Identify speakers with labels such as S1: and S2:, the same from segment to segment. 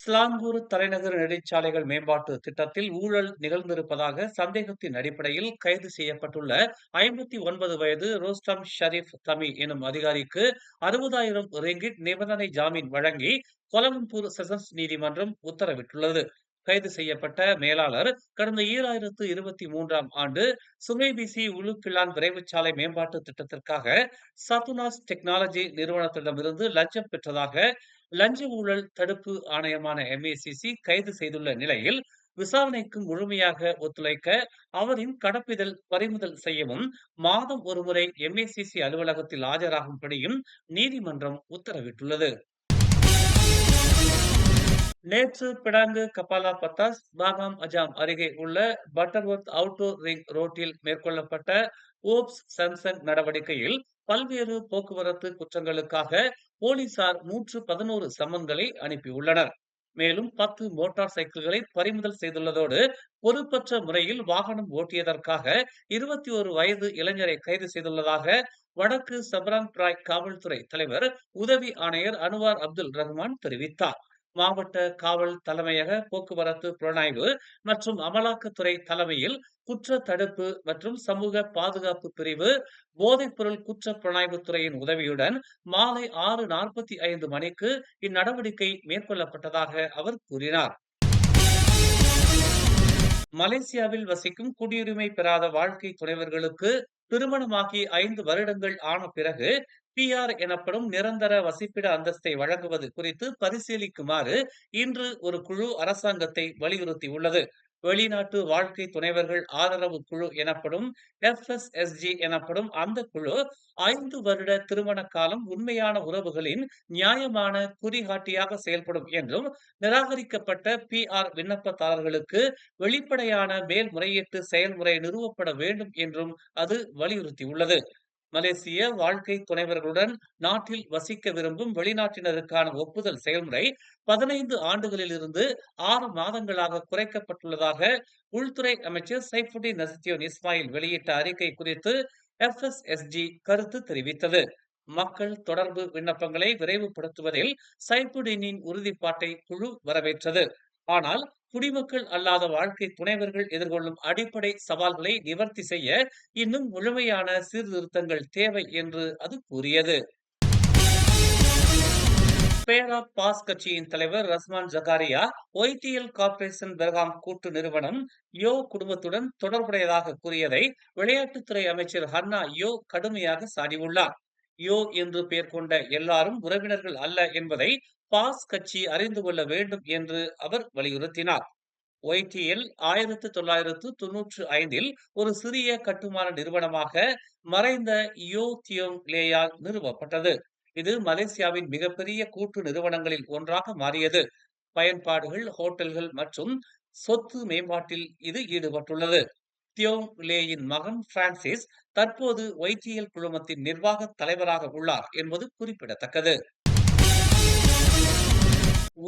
S1: ஸ்லாங்கூர் தலைநகர் நெடுஞ்சாலைகள் மேம்பாட்டு திட்டத்தில் ஊழல் நிகழ்ந்திருப்பதாக சந்தேகத்தின் அடிப்படையில் கைது செய்யப்பட்டுள்ள 59 வயது ரோஸ்டம் ஷரீப் தமி எனும் அதிகாரிக்கு 60,000 ரிங்கிட் நிபந்தனை ஜாமீன் வழங்கி கோலாலம்பூர் செஷன்ஸ் நீதிமன்றம் உத்தரவிட்டுள்ளது. கைது செய்யப்பட்ட மேலாளர் கடந்த 2023ஆம் ஆண்டு சுமேபிசி உலுப்பிலான் விரைவுச்சாலை மேம்பாட்டு திட்டத்திற்காக சத்துனாஸ் டெக்னாலஜி நிறுவனத்திடமிருந்து லஞ்சம் பெற்றதாக லஞ்ச ஊழல் தடுப்பு ஆணையமான MACC கைது செய்துள்ள நிலையில் விசாரணைக்கு முழுமையாக ஒத்துழைக்க அவரின் கடப்பிதழ் பறிமுதல் செய்யவும் மாதம் ஒருமுறை MACC அலுவலகத்தில் ஆஜராகும்படியும் நீதிமன்றம் உத்தரவிட்டுள்ளது. நேற்று பிடாங்கு கபாலா பத்தாஸ் பாகாம் அஜாம் அருகே உள்ள பட்டர்வர்த் அவுட்டோர் ரிங் ரோட்டில் மேற்கொள்ளப்பட்ட ஓப்ஸ் சாம்சங் நடவடிக்கையில் பல்வேறு போக்குவரத்து குற்றங்களுக்காக போலீசார் 111 சம்மன்களை அனுப்பியுள்ளனர். மேலும் 10 மோட்டார் சைக்கிள்களை பறிமுதல் செய்துள்ளதோடு பொறுப்பற்ற முறையில் வாகனம் ஓட்டியதற்காக 21 வயது இளைஞரை கைது செய்துள்ளதாக வடக்கு சப்ராங் பிராய் காவல்துறை தலைவர் உதவி ஆணையர் அன்வார் அப்துல் ரஹ்மான் தெரிவித்தார். மாவட்ட காவல் தலைமையக போக்குவரத்து புலனாய்வு மற்றும் அமலாக்கத்துறை தலைமையில் குற்ற தடுப்பு மற்றும் சமூக பாதுகாப்பு பிரிவு போதைப்பொருள் குற்ற புலனாய்வு துறையின் உதவியுடன் மாலை 6:45 மணிக்கு இந்நடவடிக்கை மேற்கொள்ளப்பட்டதாக அவர் கூறினார். மலேசியாவில் வசிக்கும் குடியுரிமை பெறாத வாழ்க்கை துணைவர்களுக்கு திருமணமாகி 5 வருடங்கள் ஆன பிறகு PR எனப்படும் நிரந்தர வசிப்பிட அந்தஸ்தை வழங்குவது குறித்து பரிசீலிக்குமாறு இன்று ஒரு குழு அரசாங்கத்தை வலியுறுத்தியுள்ளது. வெளிநாட்டு வாழ்க்கை துணைவர்கள் ஆதரவு குழு எனப்படும் FSSG எனப்படும் அந்த குழு 5 வருட திருமண காலம் உண்மையான உறவுகளின் நியாயமான குறிகாட்டியாக செயல்படும் என்றும் நிராகரிக்கப்பட்ட PR விண்ணப்பதாரர்களுக்கு வெளிப்படையான மேல்முறையீட்டு செயல்முறை நிறுவப்பட வேண்டும் என்றும் அது வலியுறுத்தியுள்ளது. மலேசிய வாழ்க்கை துணைவர்களுடன் நாட்டில் வசிக்க விரும்பும் வெளிநாட்டினருக்கான ஒப்புதல் செயல்முறை 15 ஆண்டுகளிலிருந்து 6 மாதங்களாக குறைக்கப்பட்டுள்ளதாக உள்துறை அமைச்சர் சைஃபுடின் நசுத்தியோன் இஸ்மாயில் வெளியிட்ட அறிக்கை குறித்து FSSG கருத்து தெரிவித்தது. மக்கள் தொடர்பு விண்ணப்பங்களை விரைவுபடுத்துவதில் சைஃபுடினின் உறுதிப்பாட்டை குழு வரவேற்றது. ஆனால் குடிமக்கள் அல்லாத வாழ்க்கை துணைவர்கள் எதிர்கொள்ளும் அடிப்படை சவால்களை நிவர்த்தி செய்ய இன்னும் முழுமையான சீர்திருத்தங்கள் தேவை என்று அது கூறியது. பேரா பாஸ் கட்சியின் தலைவர் ரஸ்மான் ஜகாரியா OITL கார்ப்பரேஷன் பெர்காம் கூட்டு நிறுவனம் யோ குடும்பத்துடன் தொடர்புடையதாக கூறியதை விளையாட்டுத்துறை அமைச்சர் ஹன்னா யோ கடுமையாக சாடியுள்ளார். யோ என்று பெயர் கொண்ட எல்லாரும் உறவினர்கள் அல்ல என்பதை பாஸ் கட்சி அறிந்து கொள்ள வேண்டும் என்று அவர் வலியுறுத்தினார். OITL 1995இல் ஒரு சிறிய கட்டுமான நிறுவனமாக மறைந்த யோ தியோங் லேயால் நிறுவப்பட்டது. இது மலேசியாவின் மிகப்பெரிய கூட்டு நிறுவனங்களில் ஒன்றாக மாறியது. பயன்பாடுகள், ஹோட்டல்கள் மற்றும் சொத்து மேம்பாட்டில் இது ஈடுபட்டுள்ளது. தியோங் லேயின் மகன் பிரான்சிஸ் தற்போது OITL குழுமத்தின் நிர்வாக தலைவராக உள்ளார் என்பது குறிப்பிடத்தக்கது.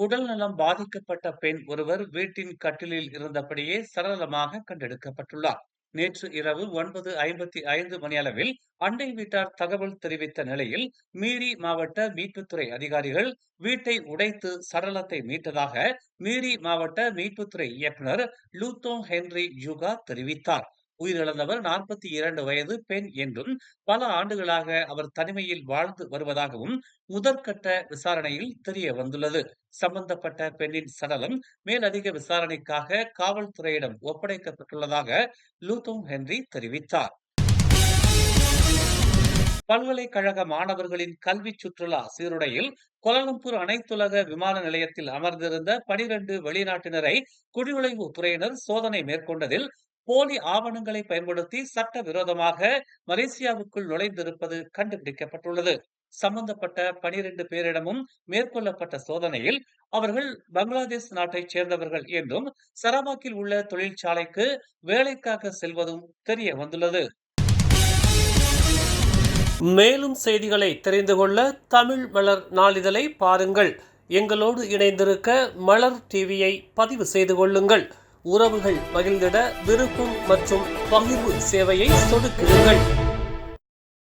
S1: உடல் நலம் பாதிக்கப்பட்ட பெண் ஒருவர் வீட்டின் கட்டிலில் இருந்தபடியே சடலமாக கண்டெடுக்கப்பட்டுள்ளார். நேற்று இரவு 9:55 மணியளவில் அண்டை வீட்டார் தகவல் தெரிவித்த நிலையில் மீரி மாவட்ட மீட்புத்துறை அதிகாரிகள் வீட்டை உடைத்து சடலத்தை மீட்டதாக மீரி மாவட்ட மீட்புத்துறை இயக்குனர் லூத்தோங் ஹென்றி ஜூகா தெரிவித்தார். உயிரிழந்தவர் 42 வயது பெண் என்றும் பல ஆண்டுகளாக அவர் தனிமையில் வாழ்ந்து வருவதாகவும் முதற்கட்ட விசாரணையில் தெரிய வந்துள்ளது. சம்பந்தப்பட்ட பெண்ணின் சடலம் மேலதிக விசாரணைக்காக காவல்துறையிடம் ஒப்படைக்கப்பட்டுள்ளதாக லூத்தோங் ஹென்றி தெரிவித்தார். பல்கலைக்கழக மாணவர்களின் கல்வி சுற்றுலா சீருடையில் கோலாலம்பூர் அனைத்துலக விமான நிலையத்தில் அமர்ந்திருந்த 12 வெளிநாட்டினரை குடிநுழைவு துறையினர் சோதனை மேற்கொண்டதில் போலி ஆவணங்களை பயன்படுத்தி சட்டவிரோதமாக மலேசியாவுக்குள் நுழைந்திருப்பது கண்டுபிடிக்கப்பட்டுள்ளது. சம்பந்தப்பட்ட 12 பேரிடமும் மேற்கொள்ளப்பட்ட சோதனையில் அவர்கள் பங்களாதேஷ் நாட்டைச் சேர்ந்தவர்கள் என்றும் சரவாக்கில் உள்ள தொழிற்சாலைக்கு வேலைக்காக செல்வதும் தெரிய வந்துள்ளது. மேலும் செய்திகளை தெரிந்து கொள்ள தமிழ் மலர் நாளிதழை பாருங்கள். எங்களோடு இணைந்திருக்க மலர் டிவியை பதிவு செய்து கொள்ளுங்கள். உறவுகள் மகிழ்ந்திட விருப்பம் மற்றும் பகிர்வு சேவையை சொடுக்கிடுங்கள்.